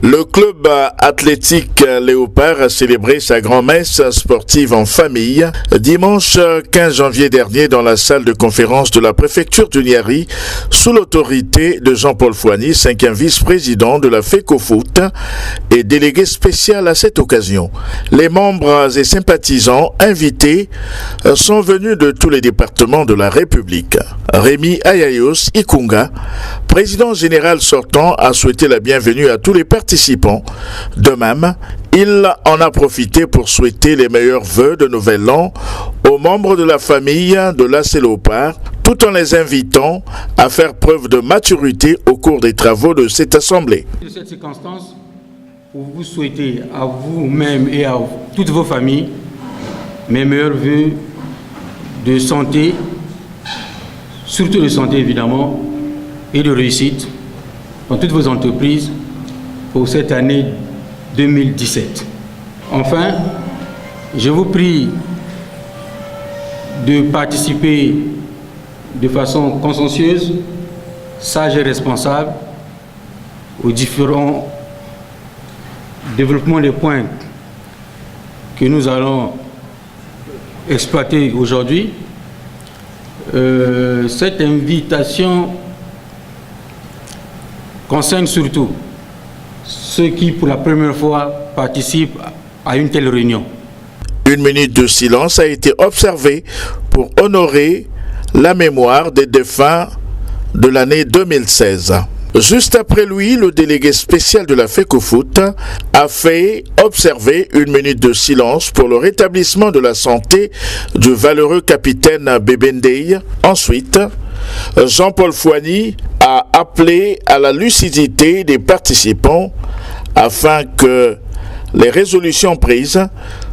Le club athlétique Léopard a célébré sa grand-messe sportive en famille dimanche 15 janvier dernier dans la salle de conférence de la préfecture du Niari sous l'autorité de Jean-Paul Fouani, 5e vice-président de la FECOFOOT et délégué spécial à cette occasion. Les membres et sympathisants invités sont venus de tous les départements de la République. Rémi Ayayos Ikunga, président général sortant, a souhaité la bienvenue à tous les participants. De même, il en a profité pour souhaiter les meilleurs vœux de Nouvel An aux membres de la famille de l'AS Léopard, tout en les invitant à faire preuve de maturité au cours des travaux de cette assemblée. De cette circonstance, pour vous souhaiter à vous-même et à toutes vos familles mes meilleurs vœux de santé, surtout de santé évidemment, et de réussite dans toutes vos entreprises pour cette année 2017. Enfin, je vous prie de participer de façon consciencieuse, sage et responsable aux différents développements des points que nous allons exploiter aujourd'hui. Cette invitation concerne surtout ceux qui, pour la première fois, participent à une telle réunion. Une minute de silence a été observée pour honorer la mémoire des défunts de l'année 2016. Juste après lui, le délégué spécial de la FECOFOOT a fait observer une minute de silence pour le rétablissement de la santé du valeureux capitaine Bébendey. Ensuite, Jean-Paul Fouani a appelé à la lucidité des participants afin que les résolutions prises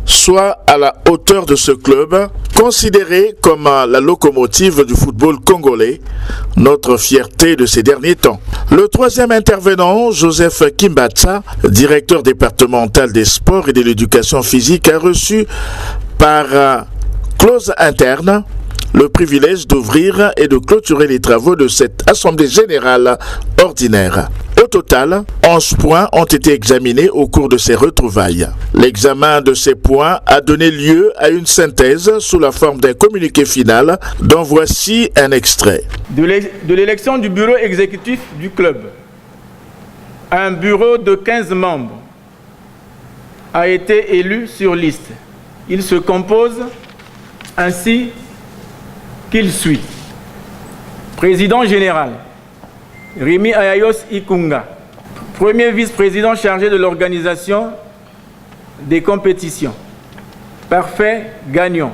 soient à la hauteur de ce club, considéré comme la locomotive du football congolais, notre fierté de ces derniers temps. Le troisième intervenant, Joseph Kimbatsa, directeur départemental des sports et de l'éducation physique, a reçu par clause interne le privilège d'ouvrir et de clôturer les travaux de cette Assemblée générale ordinaire. Au total, 11 points ont été examinés au cours de ces retrouvailles. L'examen de ces points a donné lieu à une synthèse sous la forme d'un communiqué final dont voici un extrait. De l'élection du bureau exécutif du club, un bureau de 15 membres a été élu sur liste. Il se compose ainsi qu'il suit. Président général, Rémi Ayayos Ikunga. Premier vice-président chargé de l'organisation des compétitions, Parfait Gagnon.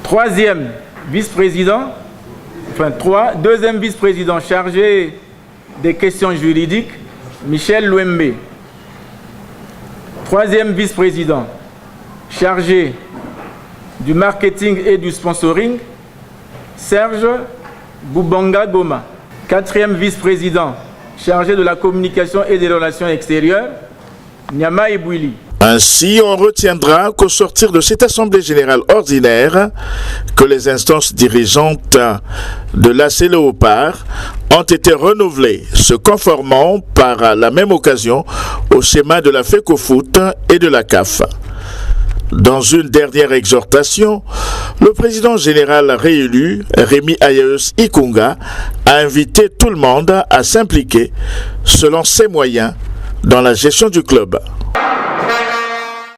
Troisième vice-président, deuxième vice-président chargé des questions juridiques, Michel Louembe. Troisième vice-président chargé du marketing et du sponsoring, Serge Boubanga Goma. Quatrième vice-président chargé de la communication et des relations extérieures, Nyama Ebouili. Ainsi, on retiendra qu'au sortir de cette Assemblée générale ordinaire, que les instances dirigeantes de l'AS Léopard ont été renouvelées, se conformant par la même occasion au schéma de la FECOFOOT et de la CAF. Dans une dernière exhortation, le président général réélu, Rémi Ayayos Ikunga, a invité tout le monde à s'impliquer selon ses moyens dans la gestion du club.